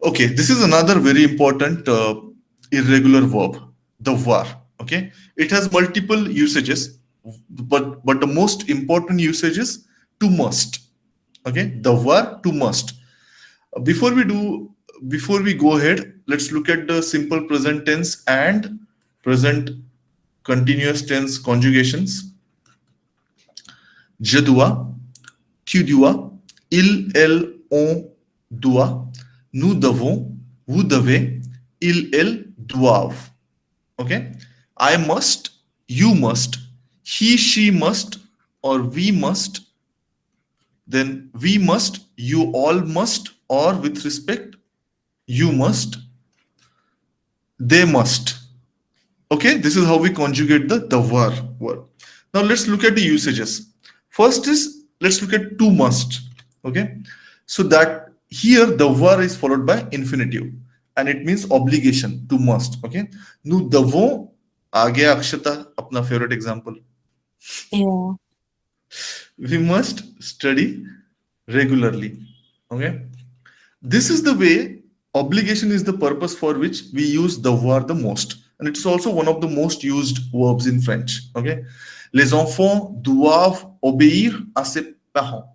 Okay, this is another very important irregular verb, the var. Okay, it has multiple usages, but the most important usage is to must. Okay, the var to must. Before we do, before we go ahead, let's look at the simple present tense and present continuous tense conjugations. Je dois, tu dois, il, elle, on doit, nous devons, vous devez, il, elle doivent. Okay? I must, you must, he, she must, or we must, then we must, you all must, or with respect, you must, they must. Okay, this is how we conjugate the var word. Now let's look at the usages. First is, let's look at to must. Okay, so that here the var is followed by infinitive and it means obligation, to must. Okay, nous devons, आ गया अक्षता अपना favorite example. Yeah. We must study regularly. Okay, this is the way obligation is the purpose for which we use the var the most, and it's also one of the most used verbs in French. Okay, les enfants doivent obéir à ses parents.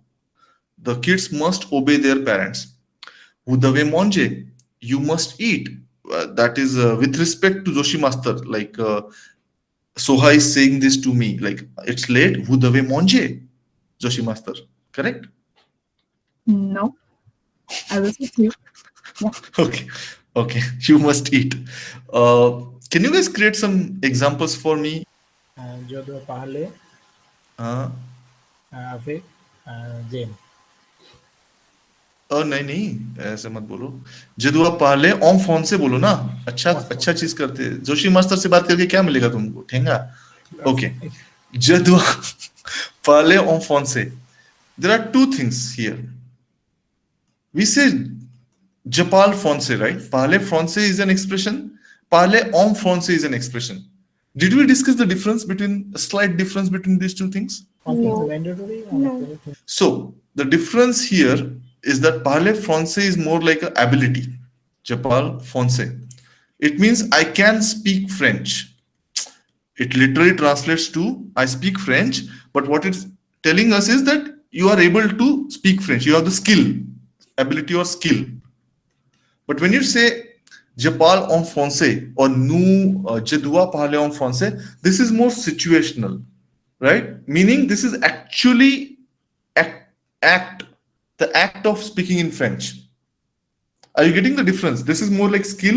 The kids must obey their parents. Vous devez manger. You must eat. That is with respect to Joshi Master. Like Soha is saying this to me. Like it's late. Vous devez manger, Joshi Master. Correct? No, I was with you. Okay, okay. You must eat. Can you guys create some examples for me? जो दो पहले फिर जेन नहीं नहीं ऐसे मत बोलो, जदुआ पहले ऑन फोन से बोलो ना, अच्छा चीज करते हैं। जोशी मास्टर से बात करके क्या मिलेगा तुमको, ठेंगा? ओके, जदुआ पहले ऑन फोन से। There are two things here. We say Japal Fonse, right? Parle Fonse is an expression. Parle en Fonse is an expression. Did we discuss the difference between a slight difference between these two things? No. So the difference here is that Parle Fonse is more like an ability. Japal Fonse. It means I can speak French. It literally translates to I speak French, but what it's telling us is that you are able to speak French. You have the skill, ability or skill. But when you say je parle en français or nous je dois parler en français, this is more situational, right? Meaning this is actually the act of speaking in French. Are you getting the difference? This is more like skill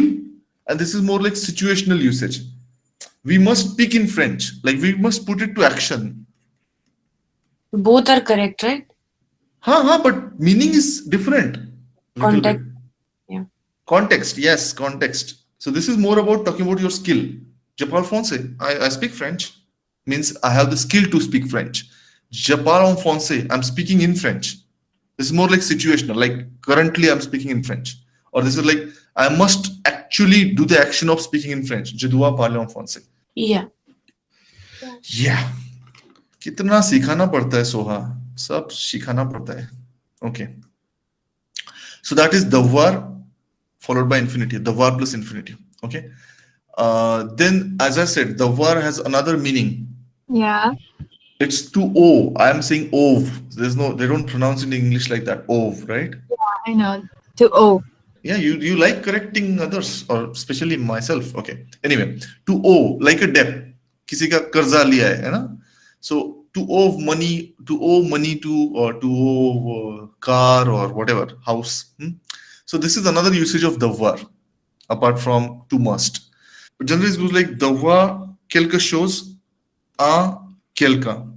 and this is more like situational usage. We must speak in French, like we must put it to action. Both are correct, right? But meaning is different. Context. Yeah. Context, yes, context. So this is more about talking about your skill. Je parle français. I speak French. Means I have the skill to speak French. Je parle en français. I'm speaking in French. This is more like situational. Like currently I'm speaking in French. Or this is like I must actually do the action of speaking in French. Je dois parler en français. Yeah. Yeah. कितना सिखाना पड़ता है सोहा, सब सिखाना पड़ता है. Okay. So that is the var followed by infinitive, the var plus infinitive. Okay. Then, as I said, the var has another meaning. Yeah. It's to owe. I am saying ove. They don't pronounce it in English like that. Ove, right? Yeah, I know. To owe. Yeah, you like correcting others, or especially myself. Okay. Anyway, to owe, like a debt. किसी का कर्जा लिया है ना? So to owe money to, or to owe car or whatever, house. So this is another usage of the var, apart from to must. But generally it goes like the var quelque chose à quelqu'un.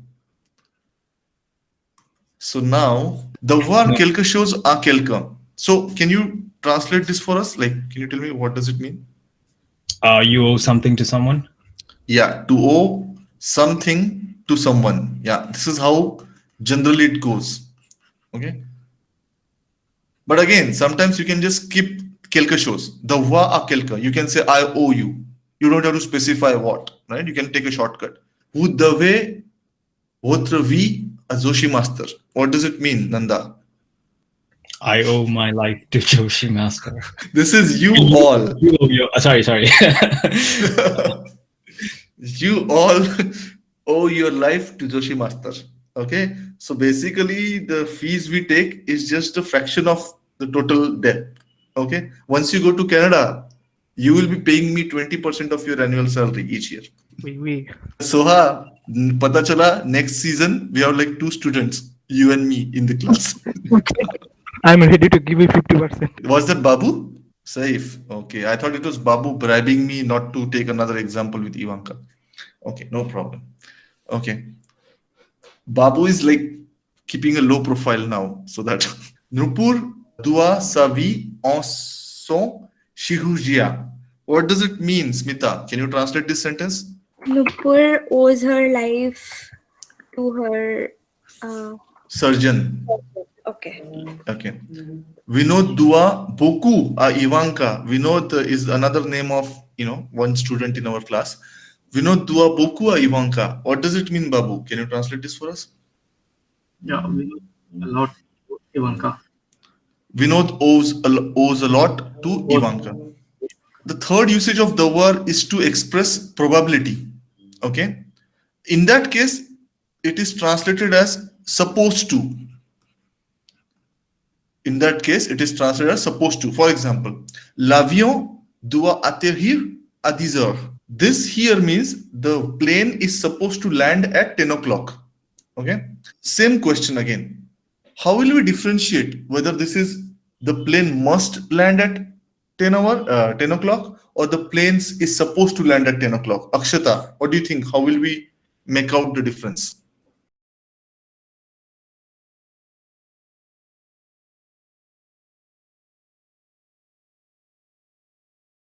So now the var quelque chose à quelqu'un. So can you translate this for us? Like, can you tell me what does it mean? You owe something to someone? Yeah, to owe something to someone. Yeah, this is how generally it goes. Okay. But again, sometimes you can just skip quelque chose. The va à quelqu'un. You can say I owe you. You don't have to specify what, right? You can take a shortcut. Vous devez votre vie à Joshi Master. What does it mean, Nanda? I owe my life to Joshi Master. This is you all. Sorry. You all owe your life to Joshi Master. Okay, so basically the fees we take is just a fraction of the total debt. Okay, once you go to Canada, you will be paying me 20% of your annual salary each year. We. Soha, pata chala, next season we have like 2 students, you and me, in the class. I'm ready to give you 50%. Was that Babu? Safe. Okay, I thought it was Babu bribing me not to take another example with Ivanka. Okay, no problem. Okay. Babu is like keeping a low profile now, so that Nupur doit sa vie en son chirurgia. What does it mean, Smita? Can you translate this sentence? Nupur owes her life to her. Surgeon. Okay. Okay. Vinod doit beaucoup à Ivanka. Vinod is another name of, one student in our class. Vinod doit beaucoup à Ivanka. What does it mean, Babu? Can you translate this for us? Yeah, we know a lot to Ivanka. Vinod owes a lot to Ivanka. The third usage of the word is to express probability. Okay. In that case, it is translated as supposed to. In that case, it is translated as supposed to. For example, l'avion doit atterrir à 10 heures. This here means the plane is supposed to land at 10 o'clock. Okay. Same question again. How will we differentiate whether this is the plane must land at 10 o'clock or the plane is supposed to land at 10 o'clock? Akshata, what do you think? How will we make out the difference?